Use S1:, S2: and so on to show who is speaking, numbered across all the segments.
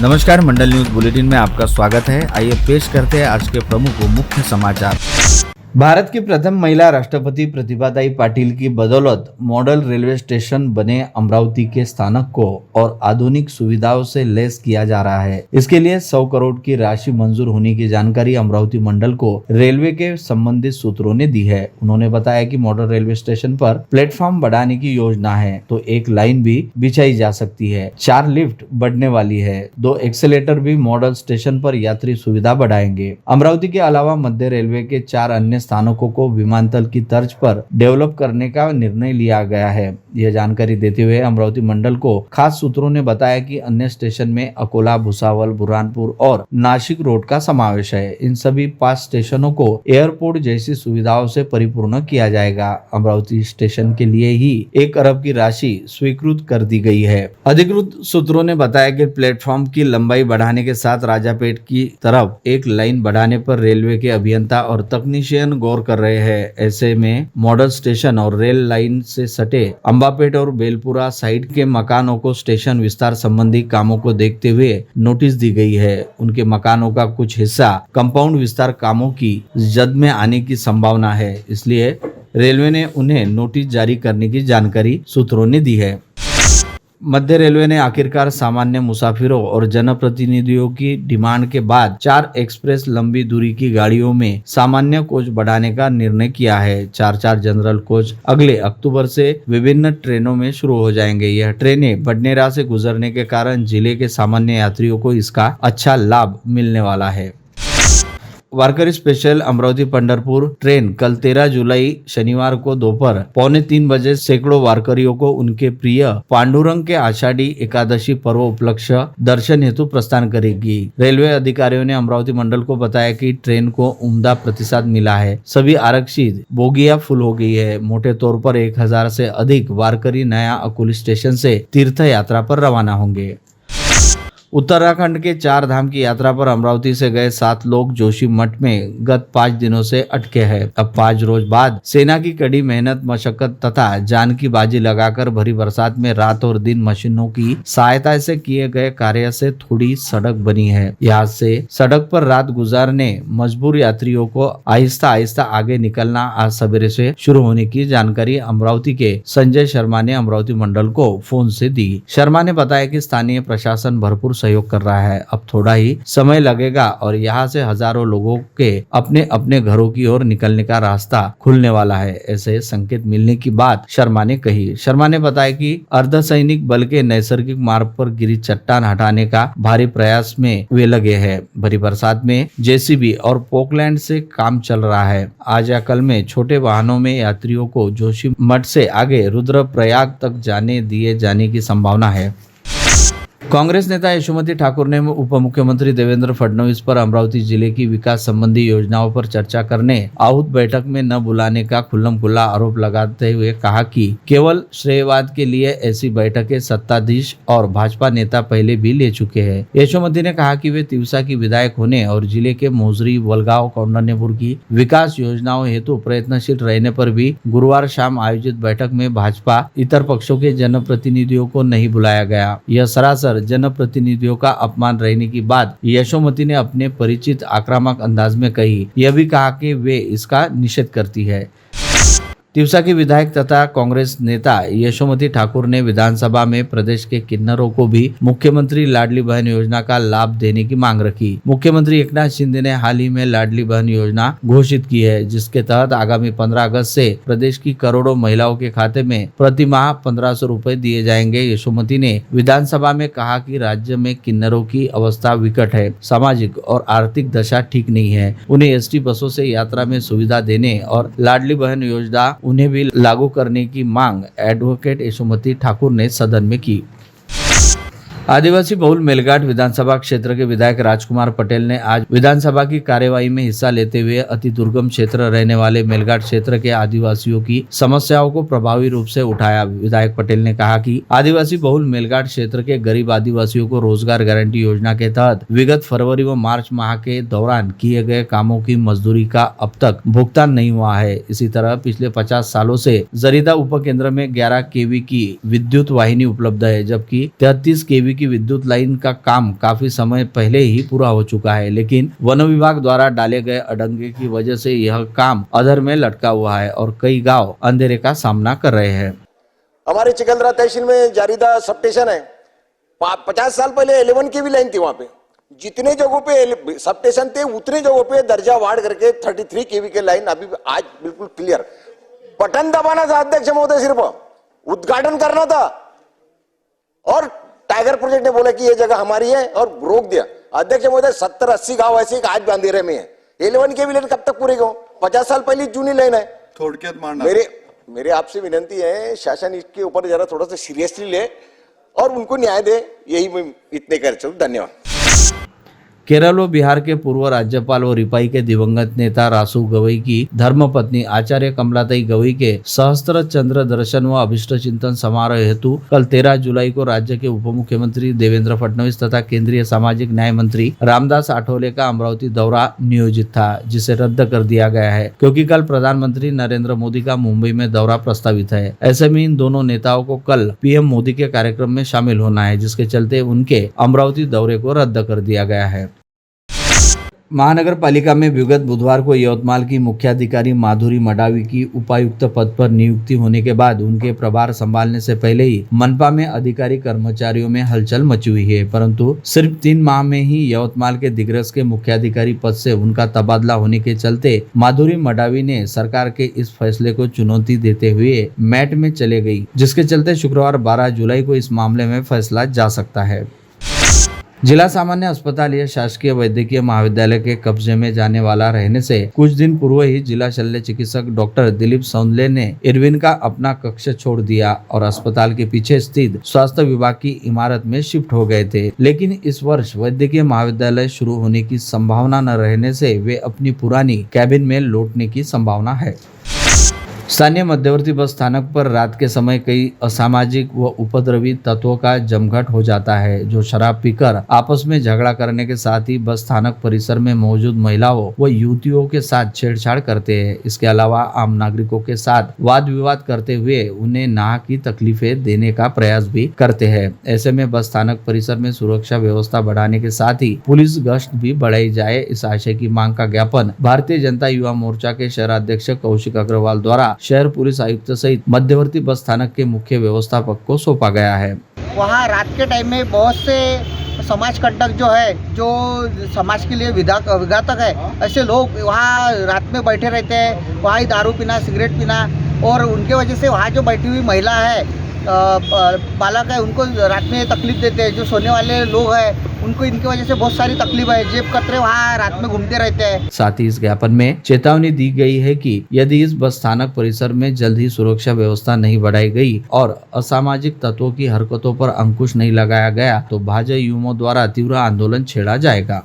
S1: नमस्कार, मंडल news bulletin में आपका स्वागत है। आइए पेश करते हैं आज के प्रमुख व मुख्य समाचार। भारत की प्रथम महिला राष्ट्रपति प्रतिभाताई पाटिल की बदौलत मॉडल रेलवे स्टेशन बने अमरावती के स्थानक को और आधुनिक सुविधाओं से लैस किया जा रहा है। इसके लिए 100 करोड़ की राशि मंजूर होने की जानकारी अमरावती मंडल को रेलवे के संबंधित सूत्रों ने दी है। उन्होंने बताया कि मॉडल रेलवे स्टेशन पर प्लेटफॉर्म बढ़ाने की योजना है तो एक लाइन भी बिछाई जा सकती है। 4 लिफ्ट बढ़ने वाली है। 2 एक्सेलेटर भी मॉडल स्टेशन पर यात्री सुविधा बढ़ाएंगे। अमरावती के अलावा मध्य रेलवे के 4 अन्य स्थानकों को विमानतल की तर्ज पर डेवलप करने का निर्णय लिया गया है। यह जानकारी देते हुए अमरावती मंडल को खास सूत्रों ने बताया कि अन्य स्टेशन में अकोला, भुसावल, बुरहानपुर और नासिक रोड का समावेश है। इन सभी 5 स्टेशनों को एयरपोर्ट जैसी सुविधाओं से परिपूर्ण किया जाएगा। अमरावती स्टेशन के लिए ही 1 अरब की राशि स्वीकृत कर दी गई है। अधिकृत सूत्रों ने बताया कि प्लेटफॉर्म की लंबाई बढ़ाने के साथ राजापेट की तरफ एक लाइन बढ़ाने पर रेलवे के अभियंता और तकनीशियन गौर कर रहे हैं। ऐसे में मॉडल स्टेशन और रेल लाइन से सटे अंबापेट और बेलपुरा साइड के मकानों को स्टेशन विस्तार संबंधी कामों को देखते हुए नोटिस दी गई है। उनके मकानों का कुछ हिस्सा कंपाउंड विस्तार कामों की जद में आने की संभावना है, इसलिए रेलवे ने उन्हें नोटिस जारी करने की जानकारी सूत्रों ने दी है। मध्य रेलवे ने आखिरकार सामान्य मुसाफिरों और जनप्रतिनिधियों की डिमांड के बाद 4 एक्सप्रेस लंबी दूरी की गाड़ियों में सामान्य कोच बढ़ाने का निर्णय किया है। 4 जनरल कोच अगले अक्टूबर से विभिन्न ट्रेनों में शुरू हो जाएंगे। यह ट्रेनें बडनेरा से गुजरने के कारण जिले के सामान्य यात्रियों को इसका अच्छा लाभ मिलने वाला है। वारकरी स्पेशल अमरावती पंढरपुर ट्रेन कल 13 जुलाई शनिवार को दोपहर 2:45 बजे सैकड़ों वारकरियों को उनके प्रिय पांडुरंग के आषाढ़ी एकादशी पर्व उपलक्ष्य दर्शन हेतु प्रस्थान करेगी। रेलवे अधिकारियों ने अमरावती मंडल को बताया कि ट्रेन को उम्दा प्रतिसाद मिला है। सभी आरक्षित बोगियां फुल हो गई है। मोटे तौर पर 1000 से अधिक वारकरी नया अकोली स्टेशन से तीर्थ यात्रा पर रवाना होंगे। उत्तराखंड के 4 धाम की यात्रा पर अमरावती से गए 7 लोग जोशी मठ में गत 5 दिनों से अटके हैं। अब 5 रोज बाद सेना की कड़ी मेहनत, मशक्कत तथा जान की बाजी लगाकर भरी बरसात में रात और दिन मशीनों की सहायता से किए गए कार्य से थोड़ी सड़क बनी है। यहाँ से सड़क पर रात गुजारने मजबूर यात्रियों को आहिस्ता आहिस्ता आगे निकलना आज सवेरे से शुरू होने की जानकारी अमरावती के संजय शर्मा ने अमरावती मंडल को फोन से दी। शर्मा ने बताया कि स्थानीय प्रशासन भरपूर सहयोग कर रहा है। अब थोड़ा ही समय लगेगा और यहाँ से हजारों लोगों के अपने अपने घरों की ओर निकलने का रास्ता खुलने वाला है। ऐसे संकेत मिलने की बात शर्मा ने कही। शर्मा ने बताया कि अर्धसैनिक बल के नैसर्गिक मार्ग पर गिरी चट्टान हटाने का भारी प्रयास में वे लगे हैं। भरी बरसात में जेसीबी और पोकलैंड से काम चल रहा है। आज या कल में छोटे वाहनों में यात्रियों को जोशी मठ से आगे रुद्रप्रयाग तक जाने दिए जाने की संभावना है। कांग्रेस नेता यशोमती ठाकुर ने उप मुख्यमंत्री देवेंद्र फडणवीस पर अमरावती जिले की विकास संबंधी योजनाओं पर चर्चा करने आहूत बैठक में न बुलाने का खुल्लम-खुल्ला आरोप लगाते हुए कहा कि केवल श्रेयवाद के लिए ऐसी बैठकें सत्ताधीश और भाजपा नेता पहले भी ले चुके हैं। यशोमती ने कहा कि वे तिवसा की विधायक होने और जिले के मोजरी, वलगांव, कौंडन्यपुर की विकास योजनाओं हेतु प्रयत्नशील रहने पर भी गुरुवार शाम आयोजित बैठक में भाजपा इतर पक्षों के जनप्रतिनिधियों को नहीं बुलाया गया। यह सरासर जनप्रतिनिधियों का अपमान रहने की बात यशोमती ने अपने परिचित आक्रामक अंदाज में कही। यह भी कहा कि वे इसका निषेध करती है। तिवसा की विधायक तथा कांग्रेस नेता यशोमती ठाकुर ने विधानसभा में प्रदेश के किन्नरों को भी मुख्यमंत्री लाडली बहन योजना का लाभ देने की मांग रखी। मुख्यमंत्री एकनाथ शिंदे ने हाल ही में लाडली बहन योजना घोषित की है, जिसके तहत आगामी 15 अगस्त से प्रदेश की करोड़ों महिलाओं के खाते में प्रति माह 1500 रुपए दिए जाएंगे। यशोमती ने विधानसभा में कहा कि राज्य में किन्नरों की अवस्था विकट है, सामाजिक और आर्थिक दशा ठीक नहीं है। उन्हें एसटी बसों से यात्रा में सुविधा देने और लाडली बहन योजना उन्हें भी लागू करने की मांग एडवोकेट यशोमती ठाकुर ने सदन में की। आदिवासी बहुल मेलघाट विधानसभा क्षेत्र के विधायक राजकुमार पटेल ने आज विधानसभा की कार्यवाही में हिस्सा लेते हुए अति दुर्गम क्षेत्र रहने वाले मेलघाट क्षेत्र के आदिवासियों की समस्याओं को प्रभावी रूप से उठाया। विधायक पटेल ने कहा कि आदिवासी बहुल मेलघाट क्षेत्र के गरीब आदिवासियों को रोजगार गारंटी योजना के तहत विगत फरवरी व मार्च माह के दौरान किए गए कामों की मजदूरी का अब तक भुगतान नहीं हुआ है। इसी तरह पिछले 50 सालों से जरीदा उप केंद्र में 11 केवी की विद्युत वाहिनी उपलब्ध है, जबकि 33 केवी की विद्युत लाइन का काम काफी समय पहले ही पूरा हो चुका है, लेकिन वन विभाग द्वारा डाले गए अड़ंगे की वजह से यह काम अधर में लटका हुआ है और कई गांव अंधेरे का सामना कर रहे हैं।
S2: हमारे चिकलदरा तहसील में जारीदा सब स्टेशन है। 50 साल पहले 11 की भी लाइन थी। वहां पे जितने जगहों पे सब स्टेशन थे उतने जगहों पे दर्जा वाढ़ करके 33 केवी के लाइन अभी आज बिल्कुल क्लियर। बटन दबाना था अध्यक्ष महोदय, सिर्फ उद्घाटन करना था और टाइगर प्रोजेक्ट ने बोला कि ये जगह हमारी है और रोक दिया। अध्यक्ष महोदय 70-80 गांव ऐसे आज भी अंधेरे में है। 11 के भी लाइन कब तक पूरे हो? 50 साल पहले जूनी लाइन है।
S3: थोड़क्यात मारना
S2: मेरे आपसे विनंती है, शासन इसके ऊपर जरा थोड़ा सा सीरियसली ले और उनको न्याय दे, यही मैं इतने कर चलूं। धन्यवाद।
S1: केरल व बिहार के पूर्व राज्यपाल व रिपाई के दिवंगत नेता रासू गवई की धर्मपत्नी आचार्य कमलाताई गवई के सहस्त्र चंद्र दर्शन व अभिष्ट चिंतन समारोह हेतु कल 13 जुलाई को राज्य के उप मुख्यमंत्री देवेंद्र फडणवीस तथा केंद्रीय सामाजिक न्याय मंत्री रामदास आठवले का अमरावती दौरा नियोजित था, जिसे रद्द कर दिया गया है क्योंकि कल प्रधानमंत्री नरेंद्र मोदी का मुंबई में दौरा प्रस्तावित है। ऐसे में इन दोनों नेताओं को कल पीएम मोदी के कार्यक्रम में शामिल होना है, जिसके चलते उनके अमरावती दौरे को रद्द कर दिया गया है। महानगर पालिका में विगत बुधवार को यवतमाल की मुख्याधिकारी माधुरी मडावी की उपायुक्त पद पर नियुक्ति होने के बाद उनके प्रभार संभालने से पहले ही मनपा में अधिकारी कर्मचारियों में हलचल मची हुई है, परंतु सिर्फ 3 माह में ही यवतमाल के दिग्रस के मुख्याधिकारी पद से उनका तबादला होने के चलते माधुरी मडावी ने सरकार के इस फैसले को चुनौती देते हुए मैट में चले गई, जिसके चलते शुक्रवार 12 जुलाई को इस मामले में फैसला जा सकता है। जिला सामान्य अस्पताल यह शासकीय वैद्यकीय महाविद्यालय के कब्जे में जाने वाला रहने से कुछ दिन पूर्व ही जिला शल्य चिकित्सक डॉक्टर दिलीप सौंदले ने इरविन का अपना कक्ष छोड़ दिया और अस्पताल के पीछे स्थित स्वास्थ्य विभाग की इमारत में शिफ्ट हो गए थे, लेकिन इस वर्ष वैद्यकीय महाविद्यालय शुरू होने की संभावना न रहने से वे अपनी पुरानी कैबिन में लौटने की संभावना है। स्थानीय मध्यवर्ती बस स्थानक पर रात के समय कई असामाजिक व उपद्रवी तत्वों का जमघट हो जाता है, जो शराब पीकर आपस में झगड़ा करने के साथ ही बस स्थानक परिसर में मौजूद महिलाओं व युवतियों के साथ छेड़छाड़ करते हैं। इसके अलावा आम नागरिकों के साथ वाद विवाद करते हुए उन्हें नाह की तकलीफें देने का प्रयास भी करते हैं। ऐसे में बस स्थानक परिसर में सुरक्षा व्यवस्था बढ़ाने के साथ ही पुलिस गश्त भी बढ़ाई जाए, इस आशय की मांग का ज्ञापन भारतीय जनता युवा मोर्चा के शहराध्यक्ष कौशिक अग्रवाल द्वारा शहर पुलिस आयुक्त सहित मध्यवर्ती बस स्थानक के मुख्य व्यवस्थापक को सौंपा गया है।
S4: वहाँ रात के टाइम में बहुत से समाज कंटक जो है, जो समाज के लिए विघातक है, ऐसे लोग वहाँ रात में बैठे रहते हैं। वहाँ ही दारू पीना, सिगरेट पीना, और उनके वजह से वहाँ जो बैठी हुई महिला है, बालक है, उनको रात में तकलीफ देते हैं। जो सोने वाले लोग हैं उनको इनकी वजह से बहुत सारी तकलीफ है। जेब कतरे वहाँ रात में घूमते रहते हैं।
S1: साथ ही इस ज्ञापन में चेतावनी दी गई है कि यदि इस बस स्थानक परिसर में जल्द ही सुरक्षा व्यवस्था नहीं बढ़ाई गई और असामाजिक तत्वों की हरकतों पर अंकुश नहीं लगाया गया तो भाजपा युवाओं द्वारा तीव्र आंदोलन छेड़ा जाएगा।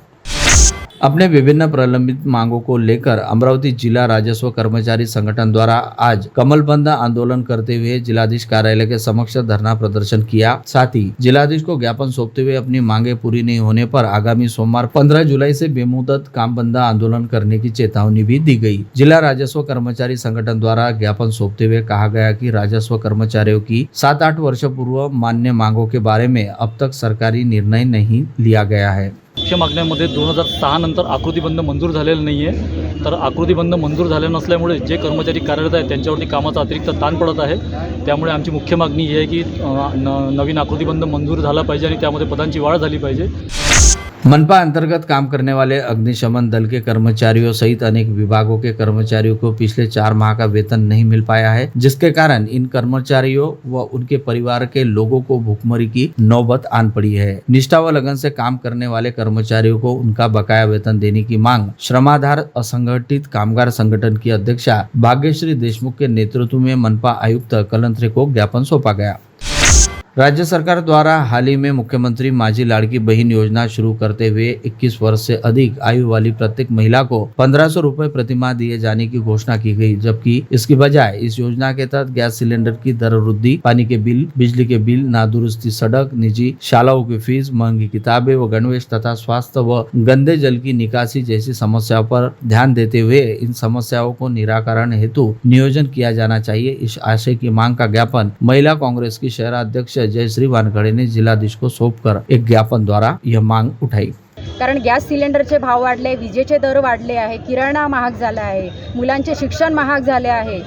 S1: अपने विभिन्न प्रलंबित मांगों को लेकर अमरावती जिला राजस्व कर्मचारी संगठन द्वारा आज कमल बंद आंदोलन करते हुए जिलाधीश कार्यालय के समक्ष धरना प्रदर्शन किया। साथ ही जिलाधीश को ज्ञापन सौंपते हुए अपनी मांगे पूरी नहीं होने पर आगामी सोमवार 15 जुलाई से बेमुदत काम बंद आंदोलन करने की चेतावनी भी दी गई। जिला राजस्व कर्मचारी संगठन द्वारा ज्ञापन सौंपते हुए कहा गया कि राजस्व कर्मचारियों की 7-8 वर्ष पूर्व मान्य मांगों के बारे में अब तक सरकारी निर्णय नहीं लिया गया है।
S5: मुख्य मागण्यांमध्ये 2006 नंतर आकृतीबंध मंजूर झालेलं नाही आहे, तर आकृतीबंध मंजूर झाले नसल्यामुळे जे कर्मचारी कार्यरत आहेत त्यांच्यावरती कामाचा अतिरिक्त ताण पडत आहे। त्यामुळे आमची मुख्य मागणी ही आहे की नवीन आकृतीबंध मंजूर झाला पाहिजे आणि त्यामध्ये पदांची वाढ झाली पाहिजे।
S1: मनपा अंतर्गत काम करने वाले अग्निशमन दल के कर्मचारियों सहित अनेक विभागों के कर्मचारियों को पिछले 4 माह का वेतन नहीं मिल पाया है, जिसके कारण इन कर्मचारियों व उनके परिवार के लोगों को भूखमरी की नौबत आन पड़ी है। निष्ठा व लगन से काम करने वाले कर्मचारियों को उनका बकाया वेतन देने की मांग श्रमाधार असंगठित कामगार संगठन की अध्यक्षा भाग्यश्री देशमुख के नेतृत्व में मनपा आयुक्त कलंत्रे को ज्ञापन सौंपा गया। राज्य सरकार द्वारा हाल ही में मुख्यमंत्री माझी लाड़की बहन योजना शुरू करते हुए 21 वर्ष से अधिक आयु वाली प्रत्येक महिला को 1500 रुपए प्रतिमाह दिए जाने की घोषणा की गई, जबकि इसकी बजाय इस योजना के तहत गैस सिलेंडर की दर वृद्धि, पानी के बिल, बिजली के बिल, नादुरुस्ती सड़क, निजी शालाओं की फीस, महंगी किताबें व गणवेश तथा स्वास्थ्य व गंदे जल की निकासी जैसी समस्याओं पर ध्यान देते हुए इन समस्याओं को निराकरण हेतु नियोजन किया जाना चाहिए। इस आशय की मांग का ज्ञापन महिला कांग्रेस की शहराध्यक्ष जयश्री वानखड़े ने जिलाधीश को सौंपकर एक ज्ञापन द्वारा यह मांग उठाई।
S3: कारण गॅस सिलेंडरचे भाव वाढले, विजेचे दर वाढले आहे, किराणा महाग झाला आहे, मुलांचे शिक्षण महाग झाले आहे,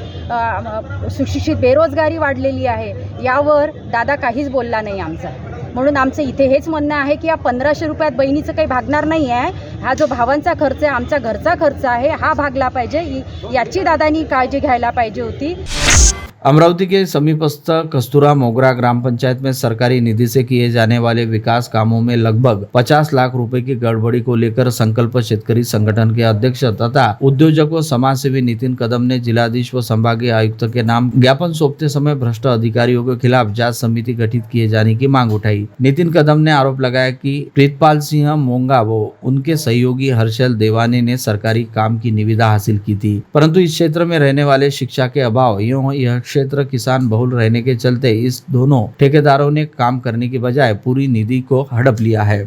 S3: सुशिक्षित बेरोजगारी वाढलेली आहे। यावर दादा काहीच बोलला नाही आमचा। म्हणून आमचं इथे हेच म्हणणं आहे की या 1500 रुपयात बहिणीचं काही भागणार नाही आहे। हा जो भावांचा खर्च आहे, आमच्या घरचा खर्च आहे, हा भागला पाहिजे। याची दादांनी काळजी घ्यायला पाहिजे होती।
S1: अमरावती के समीपस्थ कस्तूरा मोगरा ग्राम पंचायत में सरकारी निधि से किए जाने वाले विकास कामों में लगभग 50 लाख रुपए की गड़बड़ी को लेकर संकल्प शेतकरी संगठन के अध्यक्ष तथा उद्योजक व समाजसेवी नितिन कदम ने जिलाधीश व संभागीय आयुक्त के नाम ज्ञापन सौंपते समय भ्रष्ट अधिकारियों के खिलाफ जांच समिति गठित किए जाने की मांग उठाई। नितिन कदम ने आरोप लगाया कि प्रीतपाल सिंह मोंगा व उनके सहयोगी हर्षल देवाने ने सरकारी काम की निविदा हासिल की थी, परंतु इस क्षेत्र में रहने वाले शिक्षा के अभाव एवं यह क्षेत्र किसान बहुल रहने के चलते इस दोनों ठेकेदारों ने काम करने की बजाय पूरी निधि को हड़प लिया है।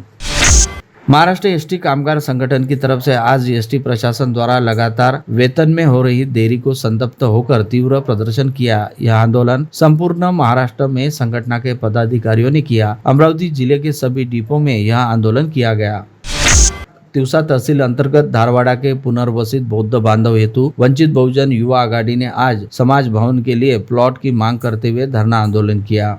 S1: महाराष्ट्र एसटी कामगार संगठन की तरफ से आज एसटी प्रशासन द्वारा लगातार वेतन में हो रही देरी को संतप्त होकर तीव्र प्रदर्शन किया। यह आंदोलन संपूर्ण महाराष्ट्र में संगठन के पदाधिकारियों ने किया। अमरावती जिले के सभी डिपो में यह आंदोलन किया गया। तिवसा तहसील अंतर्गत धारवाड़ा के पुनर्वसित बौद्ध बांधव हेतु वंचित बहुजन युवा आघाड़ी ने आज समाज भवन के लिए प्लॉट की मांग करते हुए धरना आंदोलन किया।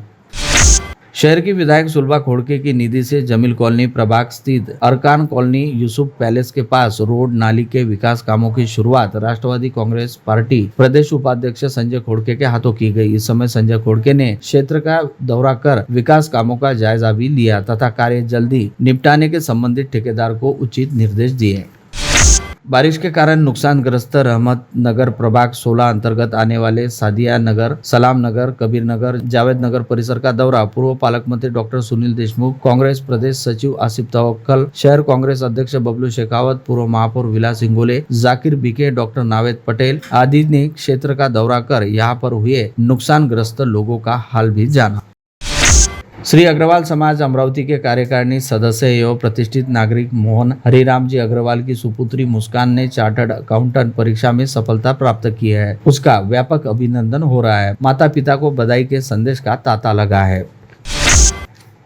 S1: शहर की विधायक सुलभा खोड़के की निधि से जमील कॉलोनी प्रभाग स्थित अरकान कॉलोनी यूसुफ पैलेस के पास रोड नाली के विकास कामों की शुरुआत राष्ट्रवादी कांग्रेस पार्टी प्रदेश उपाध्यक्ष संजय खोड़के के हाथों की गई। इस समय संजय खोड़के ने क्षेत्र का दौरा कर विकास कामों का जायजा भी लिया तथा कार्य जल्दी निपटाने के संबंधित ठेकेदार को उचित निर्देश दिए। बारिश के कारण नुकसानग्रस्त रहमत नगर प्रभाग 16 अंतर्गत आने वाले सादिया नगर, सलाम नगर, कबीर नगर, जावेद नगर परिसर का दौरा पूर्व पालक मंत्री डॉक्टर सुनील देशमुख, कांग्रेस प्रदेश सचिव आसिफ तवक्कल, शहर कांग्रेस अध्यक्ष बबलू शेखावत, पूर्व महापौर विलास इंगोले, जाकिर बीके, डॉक्टर नावेद पटेल आदि ने क्षेत्र का दौरा कर यहाँ पर हुए नुकसानग्रस्त लोगों का हाल भी जाना। श्री अग्रवाल समाज अमरावती के कार्यकारिणी सदस्य एवं प्रतिष्ठित नागरिक मोहन हरिराम जी अग्रवाल की सुपुत्री मुस्कान ने चार्टर्ड अकाउंटेंट परीक्षा में सफलता प्राप्त की है। उसका व्यापक अभिनंदन हो रहा है। माता पिता को बधाई के संदेश का तांता लगा है।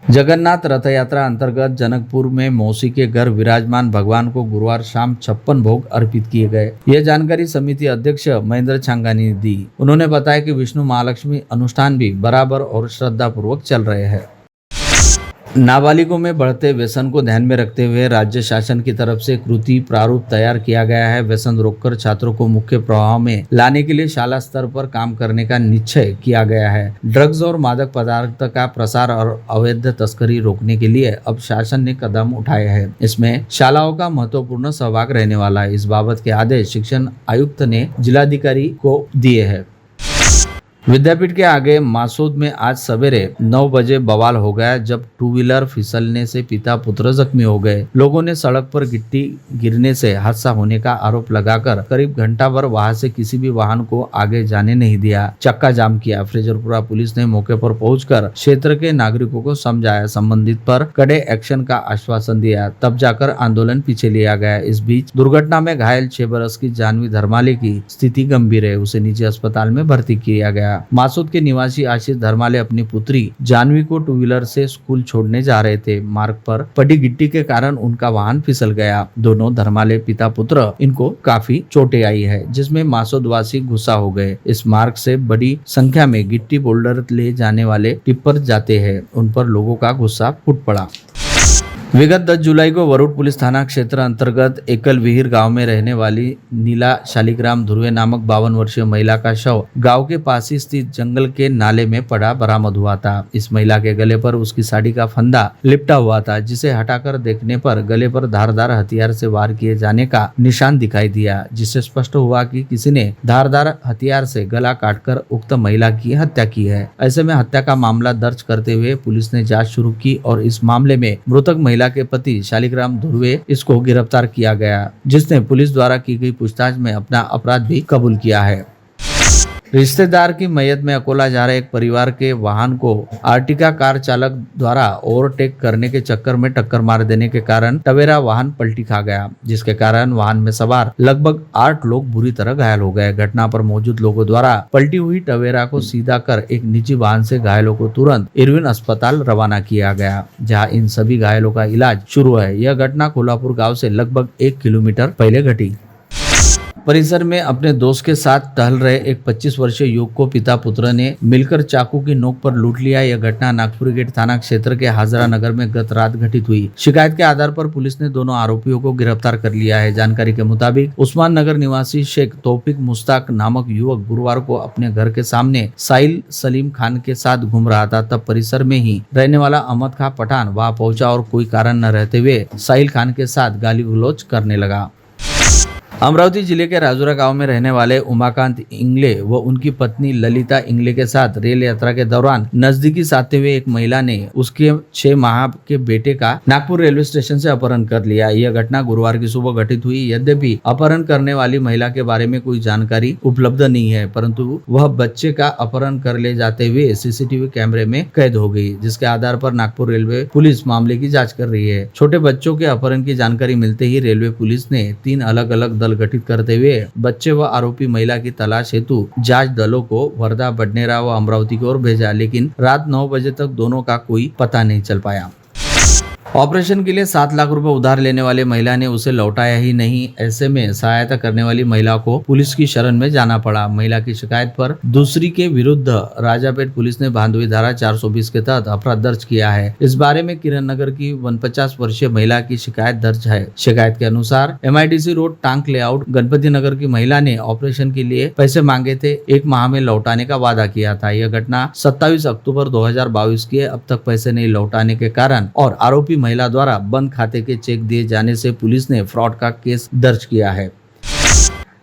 S1: जगन्नाथ रथ यात्रा अंतर्गत जनकपुर में मौसी के घर विराजमान भगवान को गुरुवार शाम 56 भोग अर्पित किए गए। यह जानकारी समिति अध्यक्ष महेंद्र छांगानी ने दी। उन्होंने बताया कि विष्णु महालक्ष्मी अनुष्ठान भी बराबर और श्रद्धा पूर्वक चल रहे हैं। नाबालिगों में बढ़ते व्यसन को ध्यान में रखते हुए राज्य शासन की तरफ से कृति प्रारूप तैयार किया गया है। व्यसन रोककर छात्रों को मुख्य प्रवाह में लाने के लिए शाला स्तर पर काम करने का निश्चय किया गया है। ड्रग्स और मादक पदार्थ का प्रसार और अवैध तस्करी रोकने के लिए अब शासन ने कदम उठाए हैं। इसमें शालाओं का महत्वपूर्ण सहभाग रहने वाला है। इस बाबत के आदेश शिक्षण आयुक्त ने जिलाधिकारी को दिए हैं। विद्यापीठ के आगे मासूद में आज सवेरे 9 बजे बवाल हो गया जब 2 व्हीलर फिसलने से पिता पुत्र जख्मी हो गए। लोगों ने सड़क पर गिट्टी गिरने से हादसा होने का आरोप लगाकर करीब घंटा भर वहां से किसी भी वाहन को आगे जाने नहीं दिया, चक्का जाम किया। फ्रेजरपुरा पुलिस ने मौके पर पहुंचकर क्षेत्र के नागरिकों को समझाया, संबंधित पर कड़े एक्शन का आश्वासन दिया, तब जाकर आंदोलन पीछे लिया गया। इस बीच दुर्घटना में घायल 6 बरस की जानवी धर्माले की स्थिति गंभीर है। उसे निजी अस्पताल में भर्ती किया गया। मासूद के निवासी आशीष धर्माले अपनी पुत्री जानवी को 2 व्हीलर से स्कूल छोड़ने जा रहे थे। मार्ग पर पड़ी गिट्टी के कारण उनका वाहन फिसल गया। दोनों धर्माले पिता पुत्र इनको काफी चोटें आई है, जिसमें मासूद वासी गुस्सा हो गए। इस मार्ग से बड़ी संख्या में गिट्टी बोल्डर ले जाने वाले टिप्पर जाते हैं, उन पर लोगों का गुस्सा फूट पड़ा। विगत 10 जुलाई को वरुड पुलिस थाना क्षेत्र अंतर्गत एकल विहीर गांव में रहने वाली नीला शालिग्राम ध्रुवे नामक 52 वर्षीय महिला का शव गांव के पास ही स्थित जंगल के नाले में पड़ा बरामद हुआ था। इस महिला के गले पर उसकी साड़ी का फंदा लिपटा हुआ था, जिसे हटाकर देखने पर गले पर धारदार हथियार से वार किए जाने का निशान दिखाई दिया, जिससे स्पष्ट हुआ कि किसी ने धारदार हथियार से गला काटकर उक्त महिला की हत्या की है। ऐसे में हत्या का मामला दर्ज करते हुए पुलिस ने जाँच शुरू की और इस मामले में मृतक महिला के पति शालिग्राम ध्रुवे इसको गिरफ्तार किया गया, जिसने पुलिस द्वारा की गई पूछताछ में अपना अपराध भी कबूल किया है। रिश्तेदार की मैयत में अकोला जा रहे एक परिवार के वाहन को आर्टिका कार चालक द्वारा ओवरटेक करने के चक्कर में टक्कर मार देने के कारण टवेरा वाहन पलटी खा गया, जिसके कारण वाहन में सवार लगभग 8 लोग बुरी तरह घायल हो गए। घटना पर मौजूद लोगों द्वारा पलटी हुई टवेरा को सीधा कर एक निजी वाहन से घायलों को तुरंत इरविन अस्पताल रवाना किया गया, जहां इन सभी घायलों का इलाज शुरू है। यह घटना कोल्हापुर गांव से लगभग 1 किलोमीटर पहले घटी। परिसर में अपने दोस्त के साथ टहल रहे एक 25 वर्षीय युवक को पिता पुत्र ने मिलकर चाकू की नोक पर लूट लिया। यह घटना नागपुर गेट थाना क्षेत्र के हाजरा नगर में गत रात घटित हुई। शिकायत के आधार पर पुलिस ने दोनों आरोपियों को गिरफ्तार कर लिया है। जानकारी के मुताबिक उस्मान नगर निवासी शेख तौफीक मुश्ताक नामक युवक गुरुवार को अपने घर के सामने साहिल सलीम खान के साथ घूम रहा था। तब परिसर में ही रहने वाला अहमद खां पठान वहां पहुंचा और कोई कारण न रहते हुए साहिल खान के साथ गाली गलौज करने लगा। अमरावती जिले के राजुरा गांव में रहने वाले उमाकांत इंगले व उनकी पत्नी ललिता इंगले के साथ रेल यात्रा के दौरान नजदीकी से आते हुए एक महिला ने उसके 6 माह के बेटे का नागपुर रेलवे स्टेशन से अपहरण कर लिया। यह घटना गुरुवार की सुबह घटित हुई। यद्यपि अपहरण करने वाली महिला के बारे में कोई जानकारी उपलब्ध नहीं है, परंतु वह बच्चे का अपहरण कर ले जाते हुए सीसीटीवी कैमरे में कैद हो गई, जिसके आधार पर नागपुर रेलवे पुलिस मामले की जाँच कर रही है। छोटे बच्चों के अपहरण की जानकारी मिलते ही रेलवे पुलिस ने 3 अलग अलग गठित करते हुए बच्चे व आरोपी महिला की तलाश हेतु जांच दलों को वर्धा, बडनेरा व अमरावती की ओर भेजा, लेकिन रात 9 बजे तक दोनों का कोई पता नहीं चल पाया। ऑपरेशन के लिए 7 लाख रुपए उधार लेने वाले महिला ने उसे लौटाया ही नहीं। ऐसे में सहायता करने वाली महिला को पुलिस की शरण में जाना पड़ा। महिला की शिकायत पर दूसरी के विरुद्ध राजापेट पुलिस ने बांधवी धारा 420 के तहत अपराध दर्ज किया है। इस बारे में किरण नगर की 49 वर्षीय महिला की शिकायत दर्ज है। शिकायत के अनुसार MIDC रोड टांक लेआउट गणपति नगर की महिला ने ऑपरेशन के लिए पैसे मांगे थे, 1 माह में लौटाने का वादा किया था। यह घटना 27 अक्टूबर 2022 की है। अब तक पैसे नहीं लौटाने के कारण और आरोपी महिला द्वारा बंद खाते के चेक दिए जाने से पुलिस ने फ्रॉड का केस दर्ज किया है।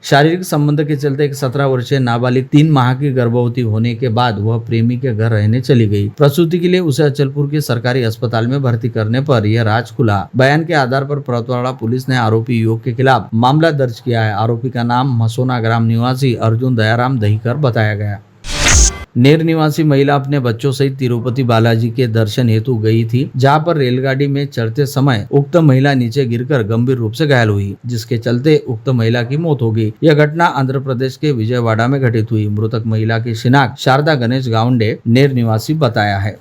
S1: शारीरिक संबंध के चलते एक 17 वर्षीय नाबालिग 3 माह की गर्भवती होने के बाद वह प्रेमी के घर रहने चली गई। प्रसूति के लिए उसे अचलपुर के सरकारी अस्पताल में भर्ती करने पर यह राज खुला। बयान के आधार पर परतवाड़ा पुलिस ने आरोपी युवक के खिलाफ मामला दर्ज किया है। आरोपी का नाम मसोना ग्राम निवासी अर्जुन दयाराम दहीकर बताया गया। नेर निवासी महिला अपने बच्चों सहित तिरुपति बालाजी के दर्शन हेतु गई थी, जहां पर रेलगाड़ी में चढ़ते समय उक्त महिला नीचे गिरकर गंभीर रूप से घायल हुई, जिसके चलते उक्त महिला की मौत हो गई। यह घटना आंध्र प्रदेश के विजयवाड़ा में घटित हुई। मृतक महिला की शिनाख्त शारदा गणेश गावंडे नेर निवासी बताया है।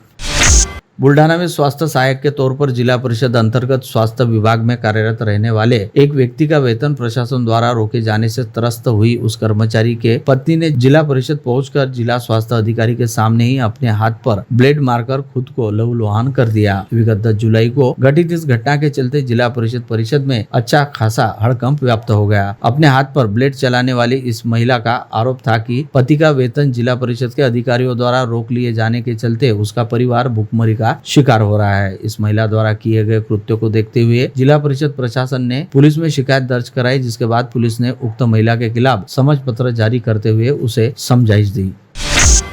S1: बुल्ढाना में स्वास्थ्य सहायक के तौर पर जिला परिषद अंतर्गत स्वास्थ्य विभाग में कार्यरत रहने वाले एक व्यक्ति का वेतन प्रशासन द्वारा रोके जाने से त्रस्त हुई उस कर्मचारी के पत्नी ने जिला परिषद पहुंचकर जिला स्वास्थ्य अधिकारी के सामने ही अपने हाथ पर ब्लेड मारकर खुद को लहूलुहान कर दिया। विगत 10 जुलाई को घटित इस घटना के चलते जिला परिषद में अच्छा खासा हड़कंप व्याप्त हो गया। अपने हाथ पर ब्लेड चलाने वाली इस महिला का आरोप था कि पति का वेतन जिला परिषद के अधिकारियों द्वारा रोक लिए जाने के चलते उसका परिवार भुखमरी शिकार हो रहा है। इस महिला द्वारा किए गए कृत्यों को देखते हुए जिला परिषद प्रशासन ने पुलिस में शिकायत दर्ज कराई, जिसके बाद पुलिस ने उक्त महिला के खिलाफ समझ पत्र जारी करते हुए उसे समझाइश दी।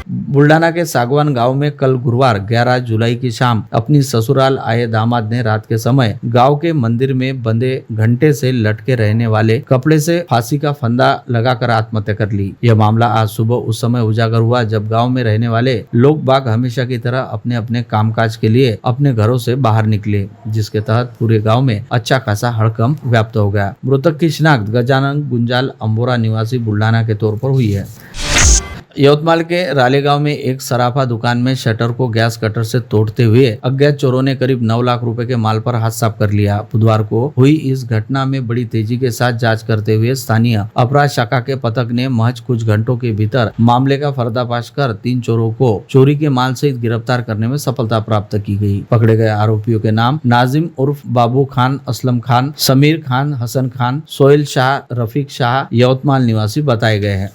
S1: बुल्ढाना के सागवान गांव में कल गुरुवार 11 जुलाई की शाम अपनी ससुराल आए दामाद ने रात के समय गांव के मंदिर में बंधे घंटे से लटके रहने वाले कपड़े से फांसी का फंदा लगाकर आत्महत्या कर ली। यह मामला आज सुबह उस समय उजागर हुआ जब गांव में रहने वाले लोग बाग हमेशा की तरह अपने अपने कामकाज के लिए अपने घरों से बाहर निकले, जिसके तहत पूरे गाँव में अच्छा खासा हड़कंप व्याप्त हो गया। मृतक की शिनाख्त गजानन गुंजाल अंबोरा निवासी बुल्ढाना के तौर पर हुई है। यवतमाल के रालेगांव में एक सराफा दुकान में शटर को गैस कटर से तोड़ते हुए अज्ञात चोरों ने करीब 9 लाख रुपए के माल पर हाथ साफ कर लिया। बुधवार को हुई इस घटना में बड़ी तेजी के साथ जांच करते हुए स्थानीय अपराध शाखा के पथक ने महज कुछ घंटों के भीतर मामले का पर्दाफाश कर 3 चोरों को चोरी के माल सहित गिरफ्तार करने में सफलता प्राप्त की गई। पकड़े गए आरोपियों के नाम नाजिम उर्फ बाबू खान, असलम खान, समीर खान, हसन खान, सोहेल शाह, रफीक शाह यवतमाल निवासी बताए गए हैं।